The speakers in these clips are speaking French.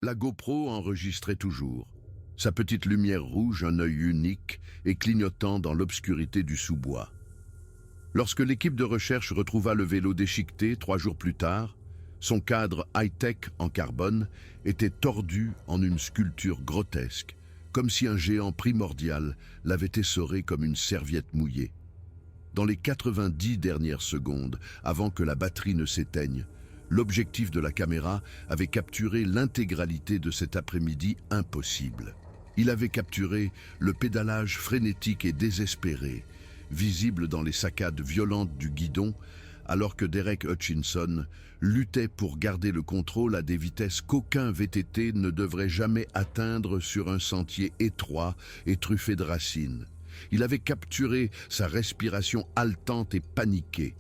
La GoPro enregistrait toujours. Sa petite lumière rouge, un œil unique et clignotant dans l'obscurité du sous-bois. Lorsque l'équipe de recherche retrouva le vélo déchiqueté 3 jours plus tard, son cadre high-tech en carbone était tordu en une sculpture grotesque, comme si un géant primordial l'avait essoré comme une serviette mouillée. Dans les 90 dernières secondes, avant que la batterie ne s'éteigne, l'objectif de la caméra avait capturé l'intégralité de cet après-midi impossible. Il avait capturé le pédalage frénétique et désespéré, visible dans les saccades violentes du guidon, alors que Derek Hutchinson luttait pour garder le contrôle à des vitesses qu'aucun VTT ne devrait jamais atteindre sur un sentier étroit et truffé de racines. Il avait capturé sa respiration haletante et paniquée,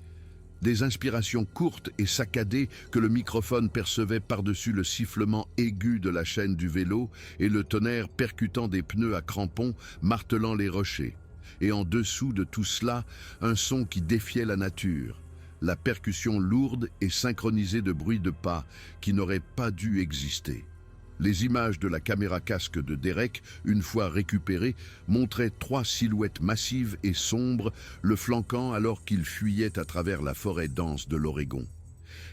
des inspirations courtes et saccadées que le microphone percevait par-dessus le sifflement aigu de la chaîne du vélo et le tonnerre percutant des pneus à crampons martelant les rochers. Et en dessous de tout cela, un son qui défiait la nature, la percussion lourde et synchronisée de bruits de pas qui n'auraient pas dû exister. Les images de la caméra casque de Derek, une fois récupérées, montraient 3 silhouettes massives et sombres le flanquant alors qu'ils fuyaient à travers la forêt dense de l'Oregon.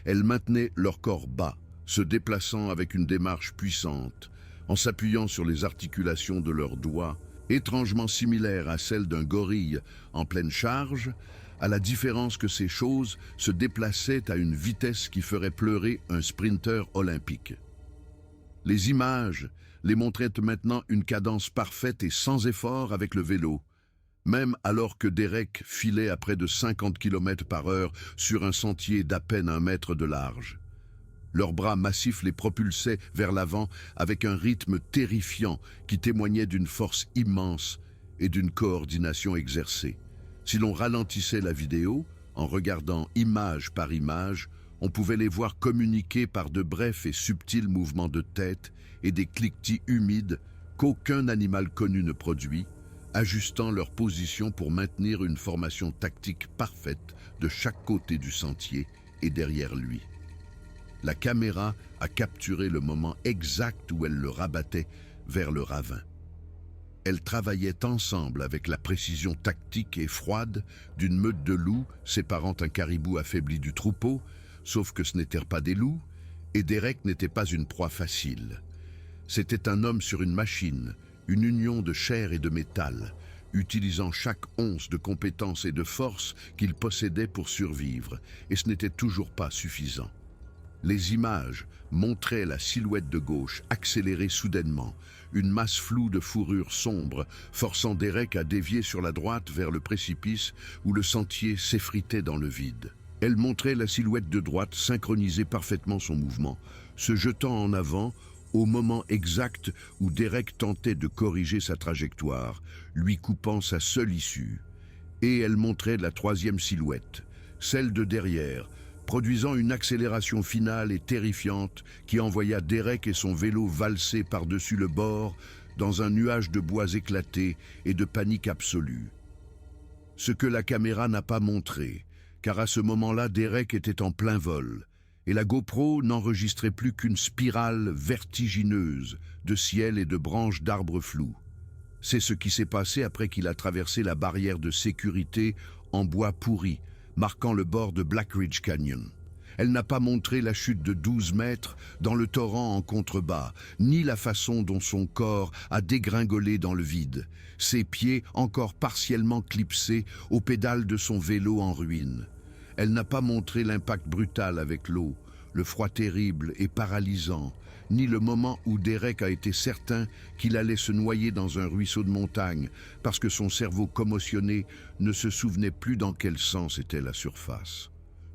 Elles maintenaient leur corps bas, se déplaçant avec une démarche puissante, en s'appuyant sur les articulations de leurs doigts, étrangement similaires à celles d'un gorille en pleine charge, à la différence que ces choses se déplaçaient à une vitesse qui ferait pleurer un sprinter olympique. Les images les montraient maintenant une cadence parfaite et sans effort avec le vélo, même alors que Derek filait à près de 50 km/h sur un sentier d'à peine 1 mètre de large. Leurs bras massifs les propulsaient vers l'avant avec un rythme terrifiant qui témoignait d'une force immense et d'une coordination exercée. Si l'on ralentissait la vidéo, en regardant image par image, on pouvait les voir communiquer par de brefs et subtils mouvements de tête et des cliquetis humides qu'aucun animal connu ne produit, ajustant leur position pour maintenir une formation tactique parfaite de chaque côté du sentier et derrière lui. La caméra a capturé le moment exact où elle le rabattait vers le ravin. Elles travaillaient ensemble avec la précision tactique et froide d'une meute de loups séparant un caribou affaibli du troupeau, sauf que ce n'étaient pas des loups, et Derek n'était pas une proie facile. C'était un homme sur une machine, une union de chair et de métal, utilisant chaque once de compétence et de force qu'il possédait pour survivre, et ce n'était toujours pas suffisant. Les images montraient la silhouette de gauche accélérer soudainement, une masse floue de fourrure sombre, forçant Derek à dévier sur la droite vers le précipice où le sentier s'effritait dans le vide. Elle montrait la silhouette de droite synchroniser parfaitement son mouvement, se jetant en avant au moment exact où Derek tentait de corriger sa trajectoire, lui coupant sa seule issue. Et elle montrait la 3e silhouette, celle de derrière, produisant une accélération finale et terrifiante qui envoya Derek et son vélo valser par-dessus le bord dans un nuage de bois éclaté et de panique absolue. Ce que la caméra n'a pas montré, car à ce moment-là, Derek était en plein vol, et la GoPro n'enregistrait plus qu'une spirale vertigineuse de ciel et de branches d'arbres flous. C'est ce qui s'est passé après qu'il a traversé la barrière de sécurité en bois pourri, marquant le bord de Black Ridge Canyon. Elle n'a pas montré la chute de 12 mètres dans le torrent en contrebas, ni la façon dont son corps a dégringolé dans le vide, ses pieds encore partiellement clipsés aux pédales de son vélo en ruine. Elle n'a pas montré l'impact brutal avec l'eau, le froid terrible et paralysant, ni le moment où Derek a été certain qu'il allait se noyer dans un ruisseau de montagne parce que son cerveau commotionné ne se souvenait plus dans quel sens était la surface.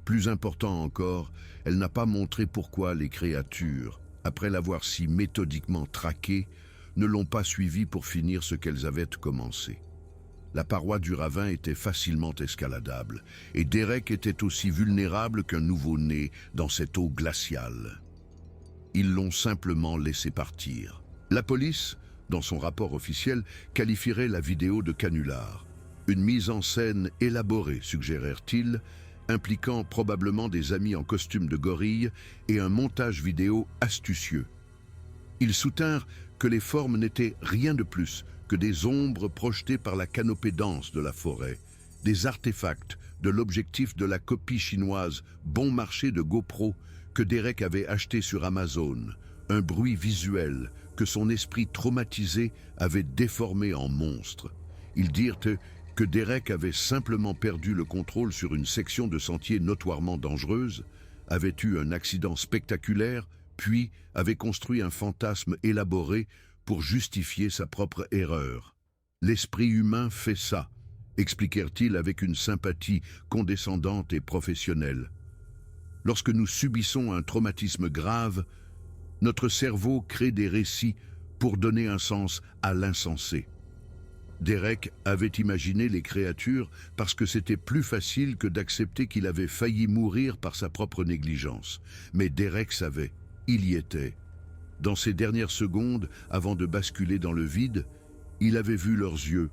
Plus important encore, elle n'a pas montré pourquoi les créatures, après l'avoir si méthodiquement traqué, ne l'ont pas suivi pour finir ce qu'elles avaient commencé. La paroi du ravin était facilement escaladable, et Derek était aussi vulnérable qu'un nouveau-né dans cette eau glaciale. Ils l'ont simplement laissé partir. La police, dans son rapport officiel, qualifierait la vidéo de canular. Une mise en scène élaborée, suggérèrent-ils, impliquant probablement des amis en costume de gorille et un montage vidéo astucieux. Ils soutinrent que les formes n'étaient rien de plus que des ombres projetées par la canopée dense de la forêt, des artefacts de l'objectif de la copie chinoise bon marché de GoPro que Derek avait acheté sur Amazon, un bruit visuel que son esprit traumatisé avait déformé en monstre. Ils dirent que Derek avait simplement perdu le contrôle sur une section de sentier notoirement dangereuse, avait eu un accident spectaculaire, puis avait construit un fantasme élaboré pour justifier sa propre erreur. L'esprit humain fait ça, expliquèrent-ils avec une sympathie condescendante et professionnelle. Lorsque nous subissons un traumatisme grave, notre cerveau crée des récits pour donner un sens à l'insensé. Derek avait imaginé les créatures parce que c'était plus facile que d'accepter qu'il avait failli mourir par sa propre négligence. Mais Derek savait, il y était. Dans ces dernières secondes, avant de basculer dans le vide, il avait vu leurs yeux,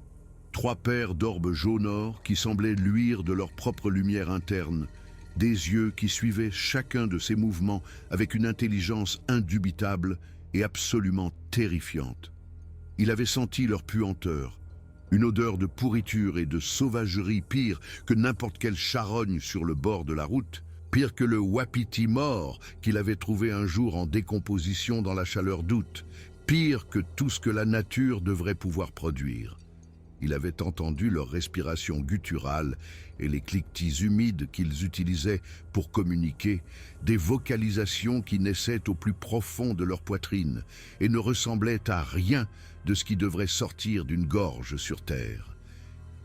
3 paires d'orbes jaunâtres qui semblaient luire de leur propre lumière interne, des yeux qui suivaient chacun de ses mouvements avec une intelligence indubitable et absolument terrifiante. Il avait senti leur puanteur, une odeur de pourriture et de sauvagerie pire que n'importe quelle charogne sur le bord de la route, pire que le wapiti mort qu'il avait trouvé un jour en décomposition dans la chaleur d'août, pire que tout ce que la nature devrait pouvoir produire. Il avait entendu leur respiration gutturale et les cliquetis humides qu'ils utilisaient pour communiquer, des vocalisations qui naissaient au plus profond de leur poitrine et ne ressemblaient à rien de ce qui devrait sortir d'une gorge sur terre.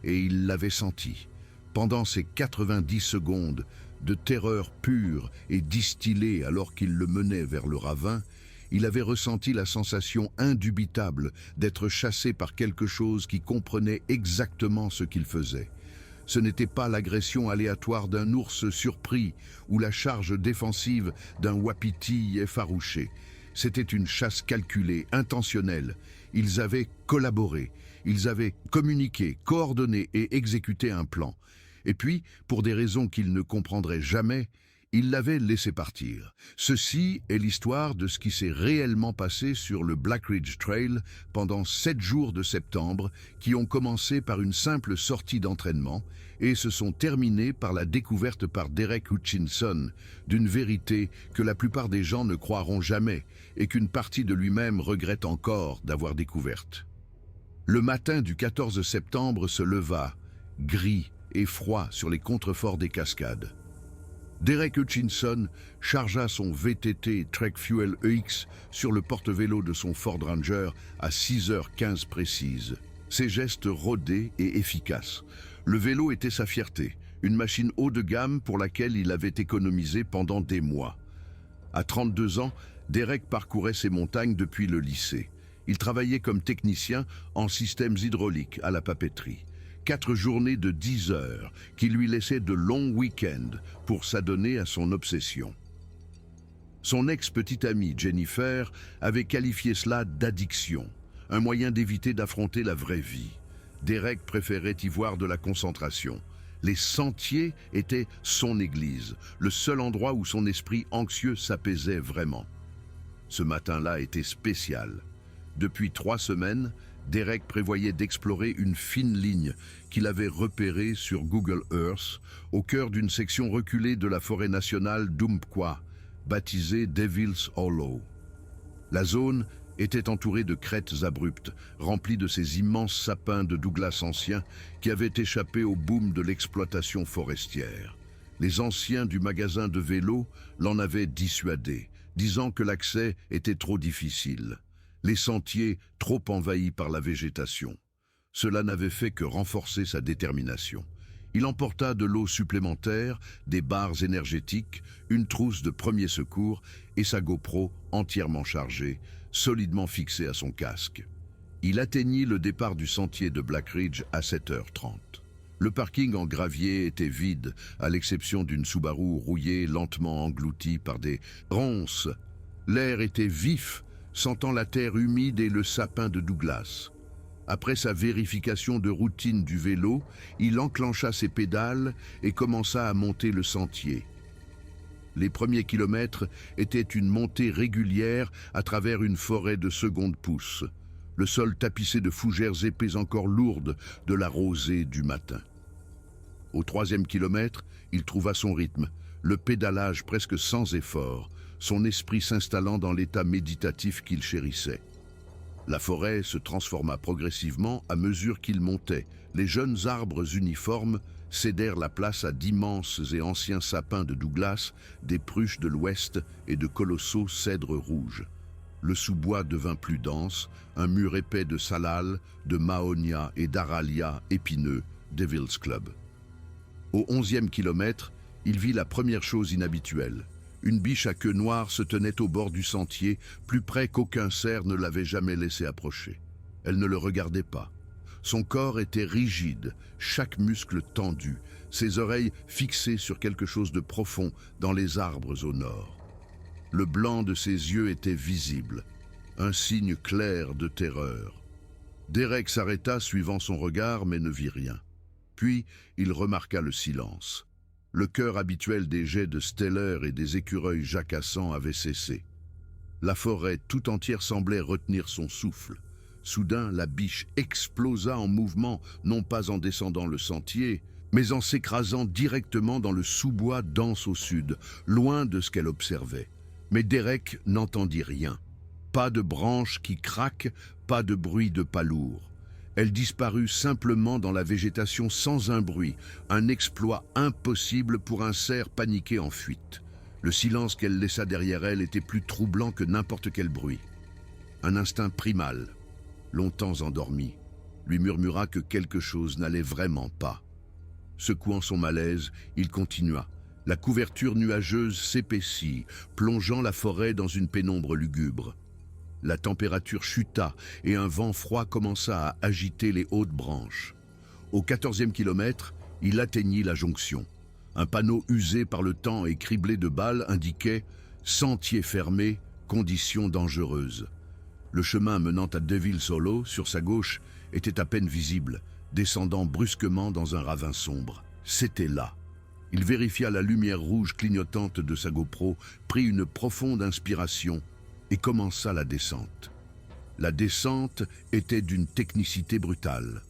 Et il l'avait senti, pendant ces 90 secondes de terreur pure et distillée alors qu'il le menait vers le ravin, il avait ressenti la sensation indubitable d'être chassé par quelque chose qui comprenait exactement ce qu'il faisait. Ce n'était pas l'agression aléatoire d'un ours surpris ou la charge défensive d'un wapiti effarouché. C'était une chasse calculée, intentionnelle. Ils avaient collaboré, ils avaient communiqué, coordonné et exécuté un plan. Et puis, pour des raisons qu'il ne comprendrait jamais, il l'avait laissé partir. Ceci est l'histoire de ce qui s'est réellement passé sur le Black Ridge Trail pendant 7 jours de septembre, qui ont commencé par une simple sortie d'entraînement et se sont terminés par la découverte par Derek Hutchinson d'une vérité que la plupart des gens ne croiront jamais et qu'une partie de lui-même regrette encore d'avoir découverte. Le matin du 14 septembre se leva, gris et froid sur les contreforts des cascades. Derek Hutchinson chargea son VTT Trek Fuel EX sur le porte-vélo de son Ford Ranger à 6h15 précise. Ses gestes rodés et efficaces. Le vélo était sa fierté, une machine haut de gamme pour laquelle il avait économisé pendant des mois. À 32 ans, Derek parcourait ces montagnes depuis le lycée. Il travaillait comme technicien en systèmes hydrauliques à la papeterie. 4 journées de 10 heures qui lui laissaient de longs week-ends pour s'adonner à son obsession. Son ex-petite amie Jennifer avait qualifié cela d'addiction, un moyen d'éviter d'affronter la vraie vie. Derek préférait y voir de la concentration. Les sentiers étaient son église, le seul endroit où son esprit anxieux s'apaisait vraiment. Ce matin-là était spécial. Depuis 3 semaines, Derek prévoyait d'explorer une fine ligne qu'il avait repérée sur Google Earth au cœur d'une section reculée de la forêt nationale d'Umpqua, baptisée Devil's Hollow. La zone était entourée de crêtes abruptes, remplies de ces immenses sapins de Douglas anciens qui avaient échappé au boom de l'exploitation forestière. Les anciens du magasin de vélos l'en avaient dissuadé, disant que l'accès était trop difficile. Les sentiers trop envahis par la végétation. Cela n'avait fait que renforcer sa détermination. Il emporta de l'eau supplémentaire, des barres énergétiques, une trousse de premiers secours et sa GoPro entièrement chargée, solidement fixée à son casque. Il atteignit le départ du sentier de Black Ridge à 7h30. Le parking en gravier était vide, à l'exception d'une Subaru rouillée lentement engloutie par des ronces. L'air était vif, sentant la terre humide et le sapin de Douglas. Après sa vérification de routine du vélo, il enclencha ses pédales et commença à monter le sentier. Les premiers kilomètres étaient une montée régulière à travers une forêt de seconde pousse, le sol tapissé de fougères épais encore lourdes de la rosée du matin. Au 3e kilomètre, il trouva son rythme, le pédalage presque sans effort, son esprit s'installant dans l'état méditatif qu'il chérissait. La forêt se transforma progressivement à mesure qu'il montait. Les jeunes arbres uniformes cédèrent la place à d'immenses et anciens sapins de Douglas, des pruches de l'ouest et de colossaux cèdres rouges. Le sous-bois devint plus dense, un mur épais de salal, de mahonia et d'aralia épineux, Devil's Club. Au 11e kilomètre, il vit la première chose inhabituelle. Une biche à queue noire se tenait au bord du sentier, plus près qu'aucun cerf ne l'avait jamais laissé approcher. Elle ne le regardait pas. Son corps était rigide, chaque muscle tendu, ses oreilles fixées sur quelque chose de profond dans les arbres au nord. Le blanc de ses yeux était visible, un signe clair de terreur. Derek s'arrêta suivant son regard mais ne vit rien. Puis il remarqua le silence. Le chœur habituel des jets de Steller et des écureuils jacassants avait cessé. La forêt tout entière semblait retenir son souffle. Soudain, la biche explosa en mouvement, non pas en descendant le sentier, mais en s'écrasant directement dans le sous-bois dense au sud, loin de ce qu'elle observait. Mais Derek n'entendit rien. Pas de branches qui craquent, pas de bruit de pas lourd. Elle disparut simplement dans la végétation sans un bruit, un exploit impossible pour un cerf paniqué en fuite. Le silence qu'elle laissa derrière elle était plus troublant que n'importe quel bruit. Un instinct primal, longtemps endormi, lui murmura que quelque chose n'allait vraiment pas. Secouant son malaise, il continua. La couverture nuageuse s'épaissit, plongeant la forêt dans une pénombre lugubre. La température chuta et un vent froid commença à agiter les hautes branches. Au 14e kilomètre, il atteignit la jonction. Un panneau usé par le temps et criblé de balles indiquait « Sentier fermé, conditions dangereuses ». Le chemin menant à Devil's Hollow, sur sa gauche, était à peine visible, descendant brusquement dans un ravin sombre. C'était là. Il vérifia la lumière rouge clignotante de sa GoPro, prit une profonde inspiration et commença la descente. La descente était d'une technicité brutale.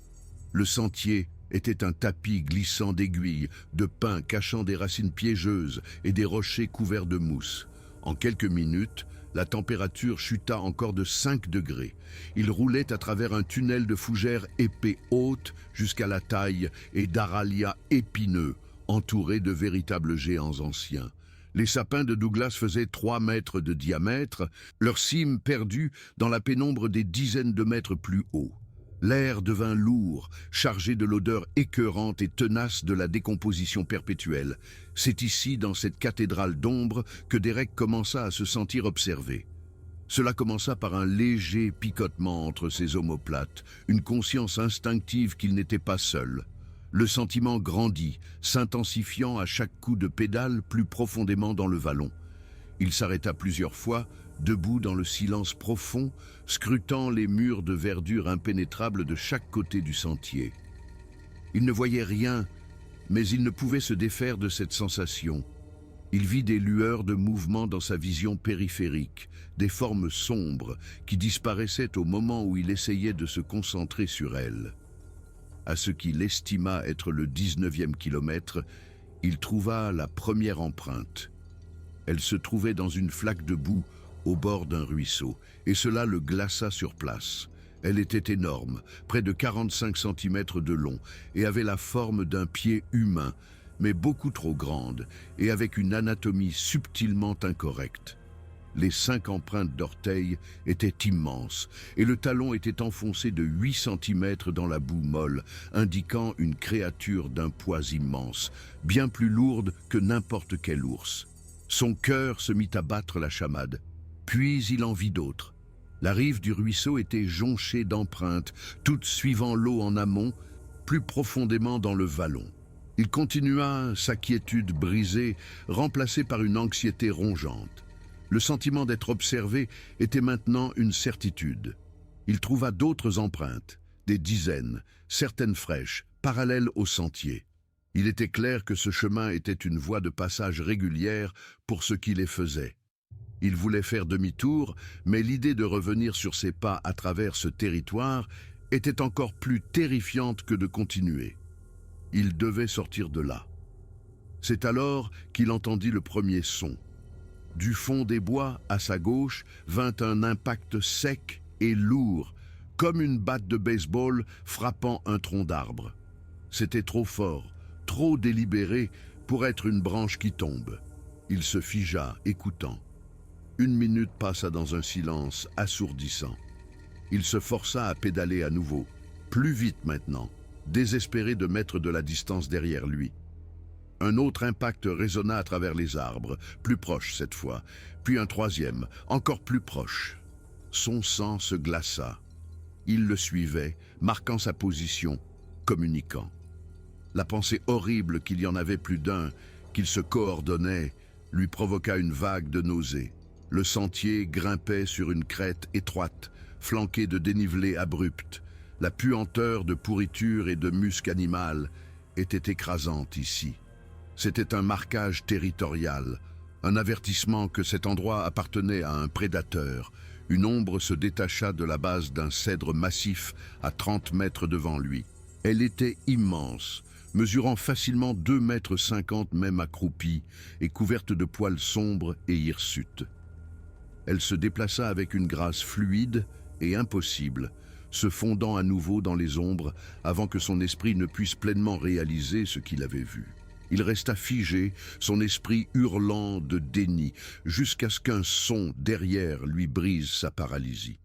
Le sentier était un tapis glissant d'aiguilles, de pins cachant des racines piégeuses et des rochers couverts de mousse. En quelques minutes, la température chuta encore de 5 degrés. Il roulait à travers un tunnel de fougères épais hautes jusqu'à la taille et d'aralia épineux, entourés de véritables géants anciens. Les sapins de Douglas faisaient 3 mètres de diamètre, leurs cimes perdues dans la pénombre des dizaines de mètres plus haut. L'air devint lourd, chargé de l'odeur écœurante et tenace de la décomposition perpétuelle. C'est ici, dans cette cathédrale d'ombre, que Derek commença à se sentir observé. Cela commença par un léger picotement entre ses omoplates, une conscience instinctive qu'il n'était pas seul. Le sentiment grandit, s'intensifiant à chaque coup de pédale plus profondément dans le vallon. Il s'arrêta plusieurs fois, debout dans le silence profond, scrutant les murs de verdure impénétrables de chaque côté du sentier. Il ne voyait rien, mais il ne pouvait se défaire de cette sensation. Il vit des lueurs de mouvement dans sa vision périphérique, des formes sombres qui disparaissaient au moment où il essayait de se concentrer sur elles. À ce qu'il estima être le 19e kilomètre, il trouva la première empreinte. Elle se trouvait dans une flaque de boue au bord d'un ruisseau, et cela le glaça sur place. Elle était énorme, près de 45 cm de long, et avait la forme d'un pied humain, mais beaucoup trop grande, et avec une anatomie subtilement incorrecte. Les 5 empreintes d'orteils étaient immenses, et le talon était enfoncé de 8 cm dans la boue molle, indiquant une créature d'un poids immense, bien plus lourde que n'importe quel ours. Son cœur se mit à battre la chamade. Puis il en vit d'autres. La rive du ruisseau était jonchée d'empreintes, toutes suivant l'eau en amont, plus profondément dans le vallon. Il continua, sa quiétude brisée, remplacée par une anxiété rongeante. Le sentiment d'être observé était maintenant une certitude. Il trouva d'autres empreintes, des dizaines, certaines fraîches, parallèles au sentier. Il était clair que ce chemin était une voie de passage régulière pour ceux qui les faisaient. Il voulait faire demi-tour, mais l'idée de revenir sur ses pas à travers ce territoire était encore plus terrifiante que de continuer. Il devait sortir de là. C'est alors qu'il entendit le premier son. Du fond des bois, à sa gauche, vint un impact sec et lourd, comme une batte de baseball frappant un tronc d'arbre. C'était trop fort, trop délibéré pour être une branche qui tombe. Il se figea, écoutant. Une minute passa dans un silence assourdissant. Il se força à pédaler à nouveau, plus vite maintenant, désespéré de mettre de la distance derrière lui. Un autre impact résonna à travers les arbres, plus proche cette fois, puis un troisième, encore plus proche. Son sang se glaça. Il le suivait, marquant sa position, communiquant. La pensée horrible qu'il y en avait plus d'un, qu'ils se coordonnaient, lui provoqua une vague de nausée. Le sentier grimpait sur une crête étroite, flanquée de dénivelés abrupts. La puanteur de pourriture et de musc animal était écrasante ici. C'était un marquage territorial, un avertissement que cet endroit appartenait à un prédateur. Une ombre se détacha de la base d'un cèdre massif à 30 mètres devant lui. Elle était immense, mesurant facilement 2,50 m même accroupie et couverte de poils sombres et hirsutes. Elle se déplaça avec une grâce fluide et impossible, se fondant à nouveau dans les ombres avant que son esprit ne puisse pleinement réaliser ce qu'il avait vu. Il resta figé, son esprit hurlant de déni, jusqu'à ce qu'un son derrière lui brise sa paralysie.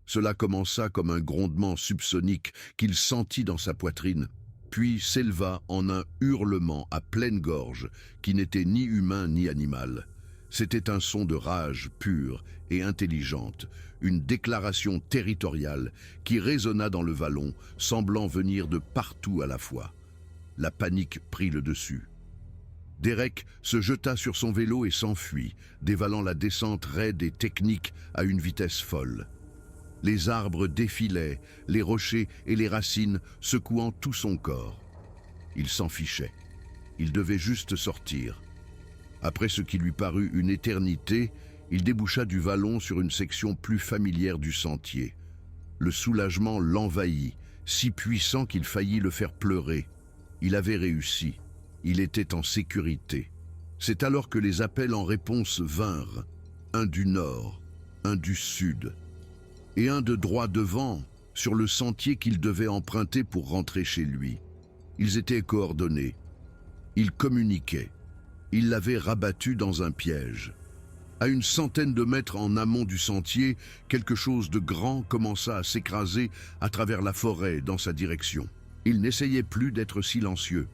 Cela commença comme un grondement subsonique qu'il sentit dans sa poitrine, puis s'éleva en un hurlement à pleine gorge qui n'était ni humain ni animal. C'était un son de rage pure et intelligente, une déclaration territoriale qui résonna dans le vallon, semblant venir de partout à la fois. La panique prit le dessus. Derek se jeta sur son vélo et s'enfuit, dévalant la descente raide et technique à une vitesse folle. Les arbres défilaient, les rochers et les racines secouant tout son corps. Il s'en fichait. Il devait juste sortir. Après ce qui lui parut une éternité, il déboucha du vallon sur une section plus familière du sentier. Le soulagement l'envahit, si puissant qu'il faillit le faire pleurer. Il avait réussi. Il était en sécurité. C'est alors que les appels en réponse vinrent. Un du nord, un du sud, et un de droit devant, sur le sentier qu'il devait emprunter pour rentrer chez lui. Ils étaient coordonnés. Ils communiquaient. Il l'avait rabattu dans un piège. À une centaine de mètres en amont du sentier, quelque chose de grand commença à s'écraser à travers la forêt dans sa direction. Il n'essayait plus d'être silencieux.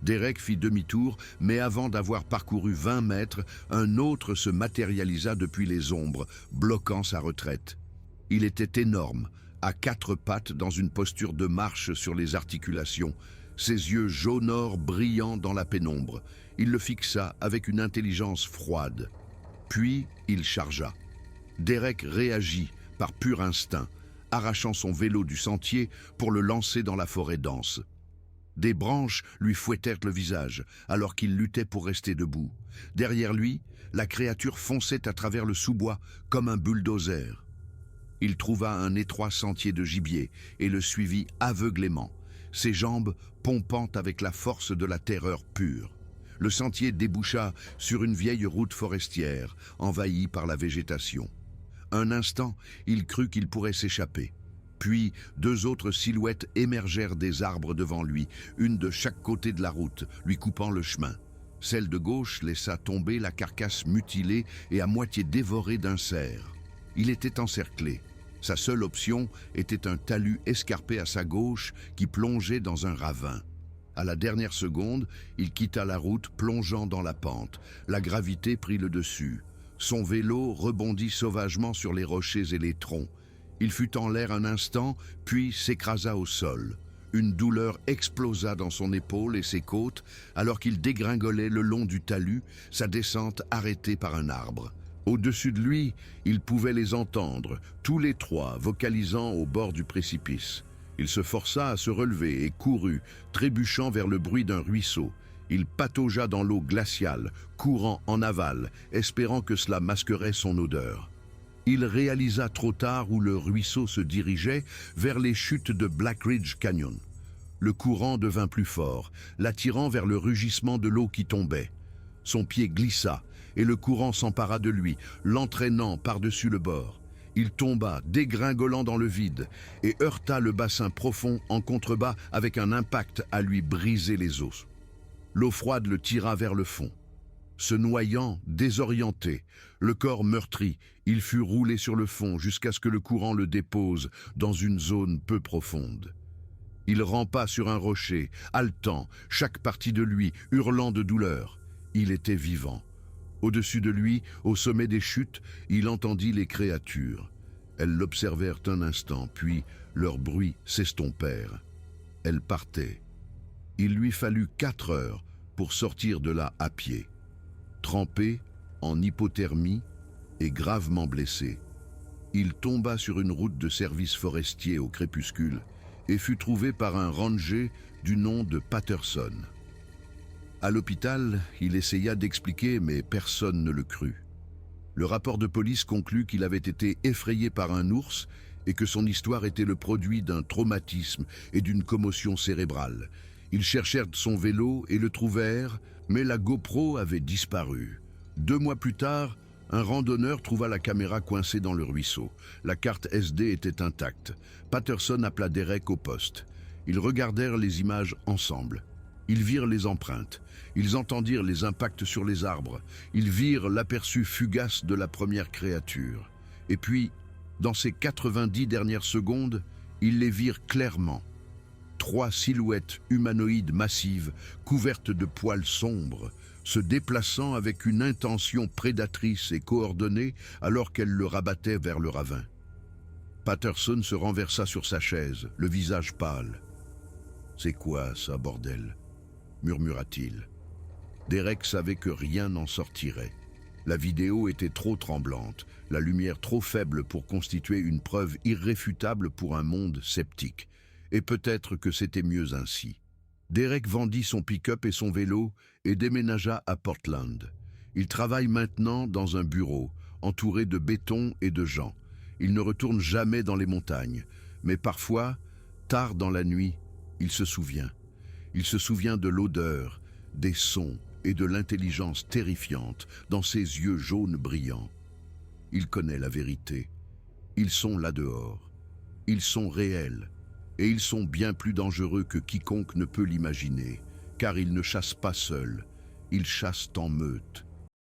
Derek fit demi-tour, mais avant d'avoir parcouru 20 mètres, un autre se matérialisa depuis les ombres, bloquant sa retraite. Il était énorme, à 4 pattes dans une posture de marche sur les articulations, ses yeux jaunâtres brillant dans la pénombre. Il le fixa avec une intelligence froide. Puis, il chargea. Derek réagit par pur instinct, arrachant son vélo du sentier pour le lancer dans la forêt dense. Des branches lui fouettèrent le visage, alors qu'il luttait pour rester debout. Derrière lui, la créature fonçait à travers le sous-bois comme un bulldozer. Il trouva un étroit sentier de gibier et le suivit aveuglément, ses jambes pompant avec la force de la terreur pure. Le sentier déboucha sur une vieille route forestière, envahie par la végétation. Un instant, il crut qu'il pourrait s'échapper. Puis, 2 autres silhouettes émergèrent des arbres devant lui, une de chaque côté de la route, lui coupant le chemin. Celle de gauche laissa tomber la carcasse mutilée et à moitié dévorée d'un cerf. Il était encerclé. Sa seule option était un talus escarpé à sa gauche qui plongeait dans un ravin. À la dernière seconde, il quitta la route plongeant dans la pente. La gravité prit le dessus. Son vélo rebondit sauvagement sur les rochers et les troncs. Il fut en l'air un instant, puis s'écrasa au sol. Une douleur explosa dans son épaule et ses côtes alors qu'il dégringolait le long du talus, sa descente arrêtée par un arbre. Au-dessus de lui, il pouvait les entendre, tous les 3 vocalisant au bord du précipice. Il se força à se relever et courut, trébuchant vers le bruit d'un ruisseau. Il pataugea dans l'eau glaciale, courant en aval, espérant que cela masquerait son odeur. Il réalisa trop tard où le ruisseau se dirigeait vers les chutes de Black Ridge Canyon. Le courant devint plus fort, l'attirant vers le rugissement de l'eau qui tombait. Son pied glissa et le courant s'empara de lui, l'entraînant par-dessus le bord. Il tomba, dégringolant dans le vide, et heurta le bassin profond en contrebas avec un impact à lui briser les os. L'eau froide le tira vers le fond. Se noyant, désorienté, le corps meurtri, il fut roulé sur le fond jusqu'à ce que le courant le dépose dans une zone peu profonde. Il rampa sur un rocher, haletant, chaque partie de lui hurlant de douleur. Il était vivant. Au-dessus de lui, au sommet des chutes, il entendit les créatures. Elles l'observèrent un instant, puis leurs bruits s'estompèrent. Elles partaient. Il lui fallut 4 heures pour sortir de là à pied. Trempé, en hypothermie et gravement blessé, il tomba sur une route de service forestier au crépuscule et fut trouvé par un ranger du nom de Patterson. À l'hôpital, il essaya d'expliquer, mais personne ne le crut. Le rapport de police conclut qu'il avait été effrayé par un ours et que son histoire était le produit d'un traumatisme et d'une commotion cérébrale. Ils cherchèrent son vélo et le trouvèrent, mais la GoPro avait disparu. 2 mois plus tard, un randonneur trouva la caméra coincée dans le ruisseau. La carte SD était intacte. Patterson appela Derek au poste. Ils regardèrent les images ensemble. Ils virent les empreintes. Ils entendirent les impacts sur les arbres. Ils virent l'aperçu fugace de la première créature. Et puis, dans ces 90 dernières secondes, ils les virent clairement. 3 silhouettes humanoïdes massives, couvertes de poils sombres, se déplaçant avec une intention prédatrice et coordonnée alors qu'elles le rabattaient vers le ravin. Patterson se renversa sur sa chaise, le visage pâle. « C'est quoi ça, bordel ?» murmura-t-il. Derek savait que rien n'en sortirait. La vidéo était trop tremblante, la lumière trop faible pour constituer une preuve irréfutable pour un monde sceptique. Et peut-être que c'était mieux ainsi. Derek vendit son pick-up et son vélo et déménagea à Portland. Il travaille maintenant dans un bureau, entouré de béton et de gens. Il ne retourne jamais dans les montagnes, mais parfois, tard dans la nuit, il se souvient. Il se souvient de l'odeur, des sons et de l'intelligence terrifiante dans ses yeux jaunes brillants. Il connaît la vérité. Ils sont là dehors. Ils sont réels. Et ils sont bien plus dangereux que quiconque ne peut l'imaginer, car ils ne chassent pas seuls, ils chassent en meute.